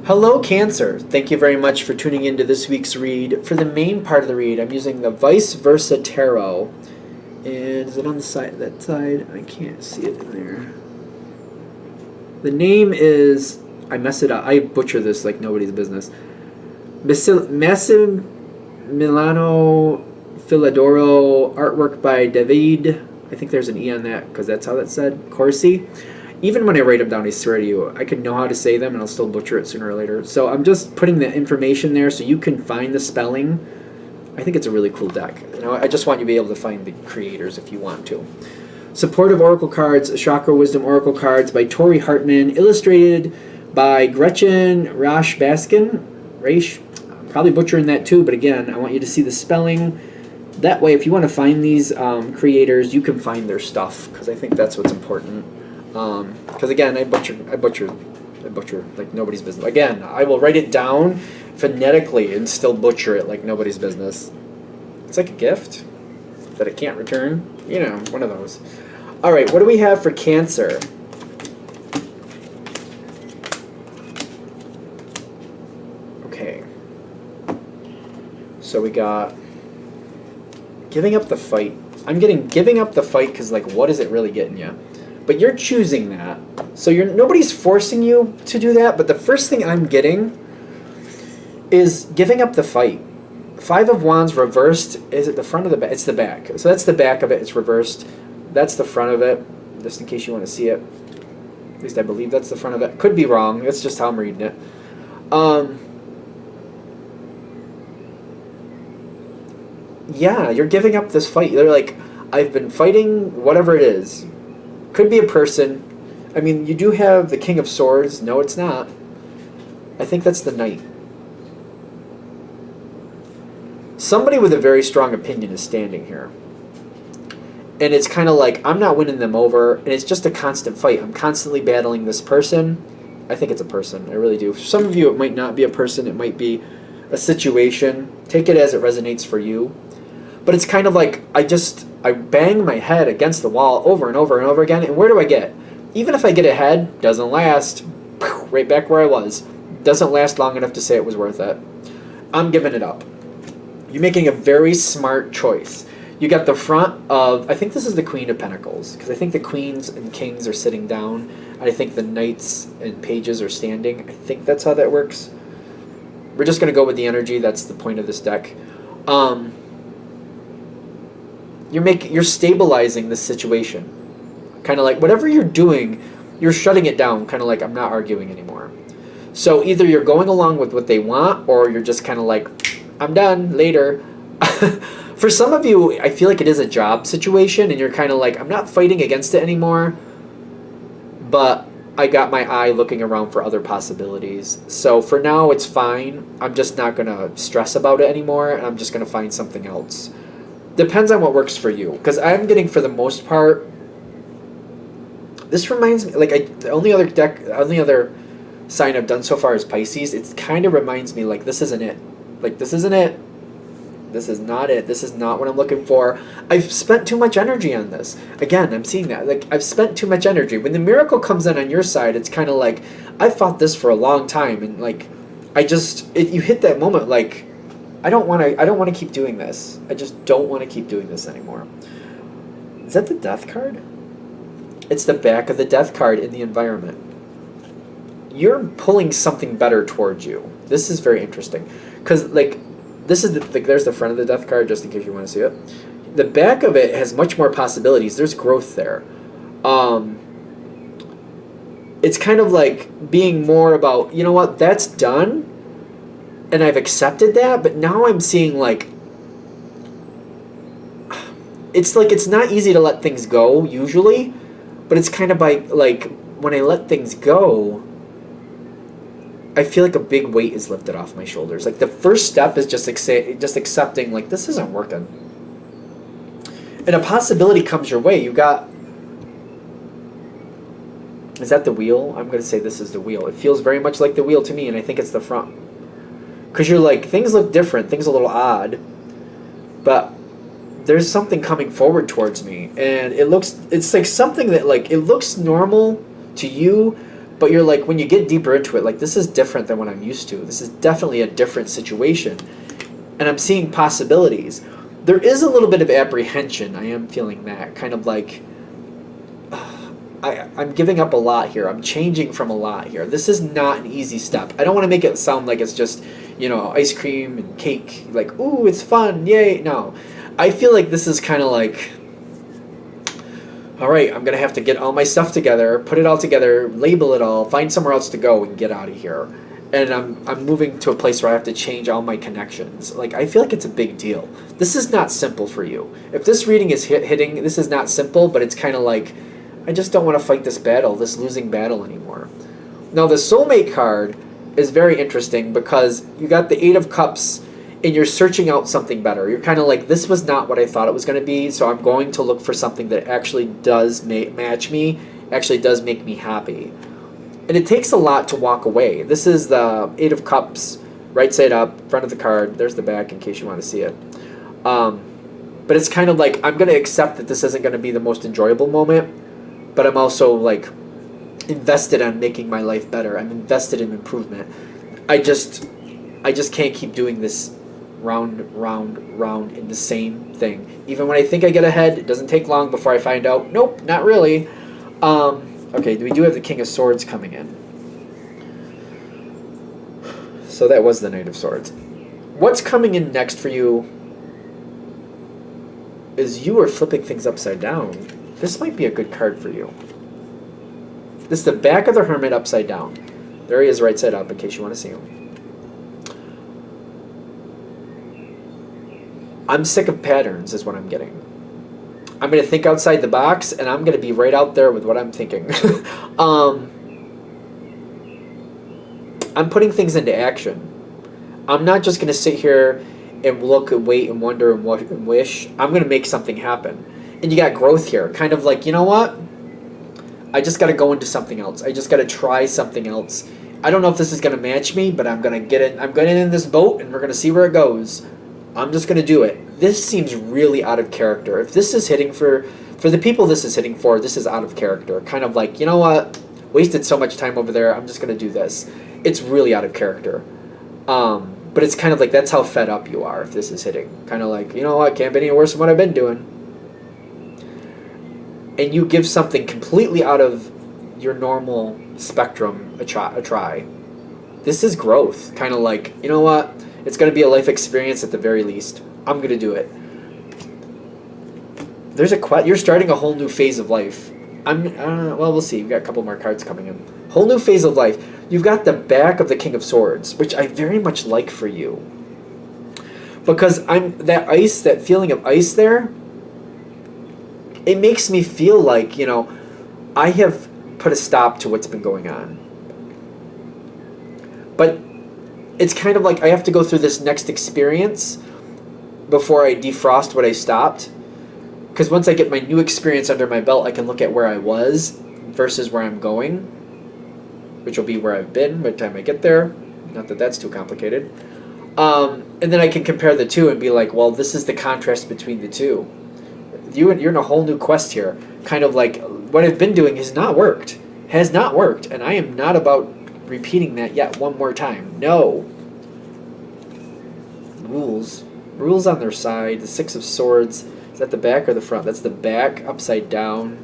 Hello, Cancer. Thank you very much for tuning into this week's read. For the main part of the read, I'm using the Vice Versa Tarot. And is it on the side? That side? I can't see it in there. The name is... I mess it up. I butcher this like nobody's business. Massimiliano Filadoro, artwork by David. I think there's an E on that because that's how that said. Corsi. Even when I write them down, I swear to you, I could know how to say them and I'll still butcher it sooner or later. So I'm just putting the information there so you can find the spelling. I think it's a really cool deck. I just want you to be able to find the creators if you want to. Supportive Oracle Cards, Chakra Wisdom Oracle Cards by Tori Hartman, illustrated by Gretchen Rash Baskin. I'm probably butchering that too, but again, I want you to see the spelling. That way, if you want to find these creators, you can find their stuff, because I think that's what's important. Because again, I butcher like nobody's business. Again, I will write it down phonetically and still butcher it like nobody's business. It's like a gift that I can't return. One of those. All right, what do we have for Cancer? Okay. So we got giving up the fight. I'm getting giving up the fight because, like, what is it really getting you? But you're choosing that. So nobody's forcing you to do that, but the first thing I'm getting is giving up the fight. Five of Wands reversed. Is it the front of the back? It's the back. So that's the back of it. It's reversed. That's the front of it, just in case you want to see it. At least I believe that's the front of it. Could be wrong. That's just how I'm reading it. Yeah, you're giving up this fight. They're like, I've been fighting whatever it is. Could be a person. I mean, you do have the King of Swords. No, it's not. I think that's the Knight. Somebody with a very strong opinion is standing here. And it's kind of like, I'm not winning them over, and it's just a constant fight. I'm constantly battling this person. I think it's a person. I really do. For some of you, it might not be a person. It might be a situation. Take it as it resonates for you. But it's kind of like, I bang my head against the wall over and over and over again, and where do I get? Even if I get ahead, doesn't last. Right back where I was. Doesn't last long enough to say it was worth it. I'm giving it up. You're making a very smart choice. You got the front of, I think this is the Queen of Pentacles, because I think the Queens and Kings are sitting down, and I think the Knights and Pages are standing. I think that's how that works. We're just going to go with the energy. That's the point of this deck. You're stabilizing the situation. Kind of like whatever you're doing, you're shutting it down. Kind of like, I'm not arguing anymore. So either you're going along with what they want, or you're just kind of like, I'm done, later. For some of you, I feel like it is a job situation, and you're kind of like, I'm not fighting against it anymore, but I got my eye looking around for other possibilities. So for now, it's fine. I'm just not going to stress about it anymore, and I'm just going to find something else. Depends on what works for you. Because I'm getting, for the most part, this reminds me, like, the only other sign I've done so far is Pisces. It kind of reminds me, like, this isn't it. Like, this isn't it. This is not it. This is not what I'm looking for. I've spent too much energy on this. Again, I'm seeing that. Like, I've spent too much energy. When the miracle comes in on your side, it's kind of like, I fought this for a long time, and like, you hit that moment like, I don't want to keep doing this. I just don't want to keep doing this anymore. Is that the Death card? It's the back of the Death card in the environment. You're pulling something better towards you. This is very interesting. Because, like, this is there's the front of the Death card, just in case you want to see it. The back of it has much more possibilities. There's growth there. It's kind of like being more about, you know what, that's done, and I've accepted that, but now I'm seeing, like, it's like it's not easy to let things go, usually, but it's kind of like, when I let things go, I feel like a big weight is lifted off my shoulders. Like, the first step is just accepting, like, this isn't working. And a possibility comes your way. You got... Is that the wheel? I'm going to say this is the wheel. It feels very much like the wheel to me, and I think it's the front. Because you're like, things look different, things a little odd, but there's something coming forward towards me, and it's like something that, like, it looks normal to you, But you're like, when you get deeper into it, like, this is different than what I'm used to. This is definitely a different situation. And I'm seeing possibilities. There is a little bit of apprehension. I am feeling that. Kind of like, I'm giving up a lot here. I'm changing from a lot here. This is not an easy step. I don't want to make it sound like it's just, ice cream and cake. Like, ooh, it's fun. Yay. No. I feel like this is kind of like, all right, I'm going to have to get all my stuff together, put it all together, label it all, find somewhere else to go and get out of here. And I'm moving to a place where I have to change all my connections. Like, I feel like it's a big deal. This is not simple for you. If this reading is hitting, this is not simple, but it's kind of like, I just don't want to fight this battle, this losing battle anymore. Now, the Soulmate card is very interesting because you got the Eight of Cups and you're searching out something better. You're kind of like, this was not what I thought it was going to be, so I'm going to look for something that actually does match me, actually does make me happy. And it takes a lot to walk away. This is the Eight of Cups, right side up, front of the card. There's the back in case you want to see it. But it's kind of like, I'm going to accept that this isn't going to be the most enjoyable moment, but I'm also like invested on making my life better. I'm invested in improvement. I just can't keep doing this round in the same thing. Even when I think I get ahead, it doesn't take long before I find out, nope, not really. Okay, we do have the King of Swords coming in. So that was the Knight of Swords. What's coming in next for you is you are flipping things upside down. This might be a good card for you. This is the back of the Hermit upside down. There he is right side up in case you want to see him. I'm sick of patterns is what I'm getting. I'm going to think outside the box, and I'm going to be right out there with what I'm thinking. I'm putting things into action. I'm not just going to sit here and look and wait and wonder and wish. I'm going to make something happen. And you got growth here. Kind of like, you know what? I just got to go into something else. I just got to try something else. I don't know if this is going to match me, but I'm going to get it. I'm going in this boat, and we're going to see where it goes. I'm just going to do it. This seems really out of character. If this is hitting for the people this is hitting for, this is out of character. Kind of like, you know what? Wasted so much time over there. I'm just going to do this. It's really out of character. But it's kind of like that's how fed up you are if this is hitting. Kind of like, you know what? Can't be any worse than what I've been doing. And you give something completely out of your normal spectrum a try. This is growth. Kind of like, you know what? It's going to be a life experience at the very least. I'm going to do it. There's you're starting a whole new phase of life. Well, we'll see. We've got a couple more cards coming in. Whole new phase of life. You've got the back of the King of Swords, which I very much like for you. Because that feeling of ice there, it makes me feel like, I have put a stop to what's been going on. But it's kind of like I have to go through this next experience before I defrost what I stopped. Because once I get my new experience under my belt, I can look at where I was versus where I'm going, which will be where I've been by the time I get there. Not that that's too complicated. And then I can compare the two and be like, well, this is the contrast between the two. You're in a whole new quest here. Kind of like what I've been doing has not worked. And I am not about repeating that yet one more time. No. Rules on their side. The Six of Swords. Is that the back or the front? That's the back, upside down.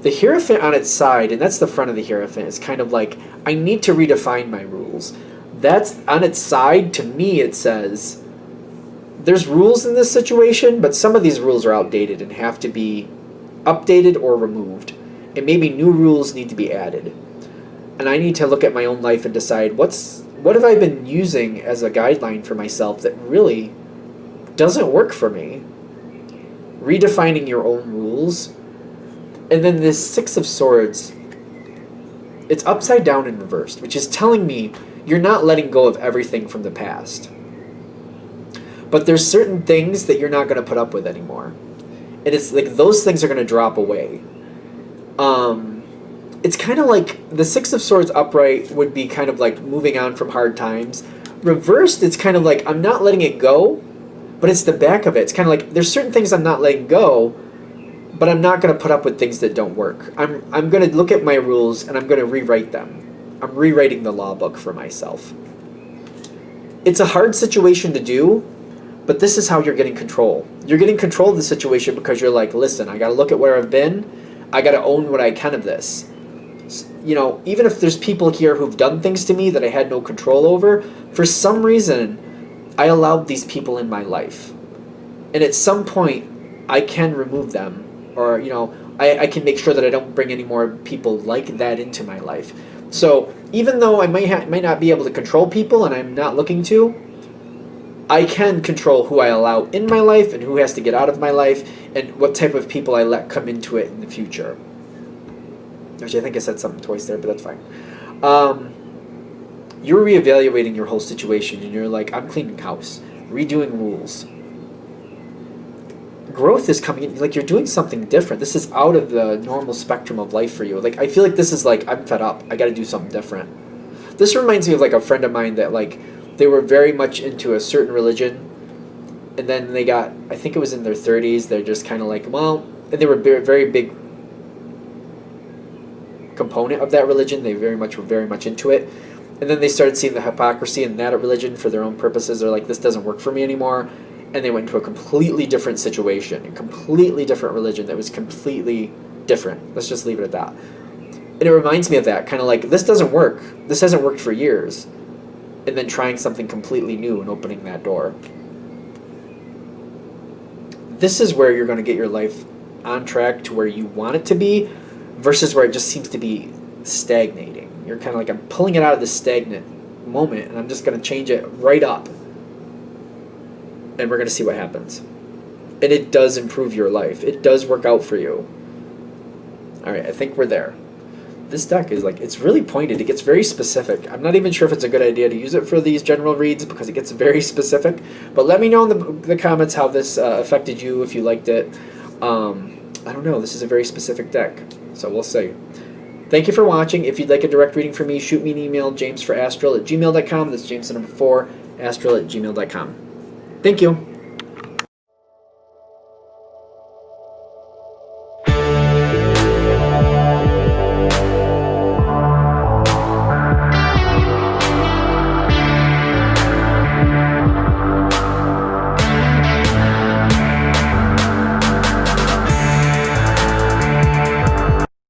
The Hierophant on its side, and that's the front of the Hierophant, is kind of like, I need to redefine my rules. That's on its side, to me it says, there's rules in this situation, but some of these rules are outdated and have to be updated or removed. And maybe new rules need to be added. And I need to look at my own life and decide what have I been using as a guideline for myself that really doesn't work for me. Redefining your own rules. And then this Six of Swords, it's upside down and reversed, which is telling me you're not letting go of everything from the past. But there's certain things that you're not going to put up with anymore. And it's like those things are going to drop away. It's kind of like the Six of Swords upright would be kind of like moving on from hard times. Reversed, it's kind of like I'm not letting it go, but it's the back of it. It's kind of like there's certain things I'm not letting go, but I'm not going to put up with things that don't work. I'm going to look at my rules and I'm going to rewrite them. I'm rewriting the law book for myself. It's a hard situation to do, but this is how you're getting control. You're getting control of the situation because you're like, listen, I got to look at where I've been. I got to own what I can of this. You know, even if there's people here who've done things to me that I had no control over, for some reason, I allowed these people in my life. And at some point, I can remove them. Or, you know, I can make sure that I don't bring any more people like that into my life. So even though I might not be able to control people, and I'm not looking to, I can control who I allow in my life and who has to get out of my life and what type of people I let come into it in the future. Actually, I think I said something twice there, but that's fine. You're reevaluating your whole situation, and you're like, I'm cleaning house, redoing rules. Growth is coming in, like you're doing something different. This is out of the normal spectrum of life for you. Like, I feel like this is like, I'm fed up. I got to do something different. This reminds me of like a friend of mine that like, they were very much into a certain religion, and then they got, I think it was in their 30s, they're just kind of like, well, and they were very big component of that religion. They were very much into it. And then they started seeing the hypocrisy in that religion for their own purposes. They're like, this doesn't work for me anymore. And they went into a completely different situation, a completely different religion that was completely different. Let's just leave it at that. And it reminds me of that, kind of like, this doesn't work. This hasn't worked for years. And then trying something completely new and opening that door. This is where you're going to get your life on track to where you want it to be versus where it just seems to be stagnating. You're kind of like, I'm pulling it out of this stagnant moment and I'm just going to change it right up. And we're going to see what happens. And it does improve your life. It does work out for you. All right, I think we're there. This deck is like, it's really pointed. It gets very specific. I'm not even sure if it's a good idea to use it for these general reads because it gets very specific. But let me know in the comments how this affected you, if you liked it. I don't know. This is a very specific deck. So we'll see. Thank you for watching. If you'd like a direct reading from me, shoot me an email, jamesforastral@gmail.com. That's James4, astral@gmail.com. Thank you.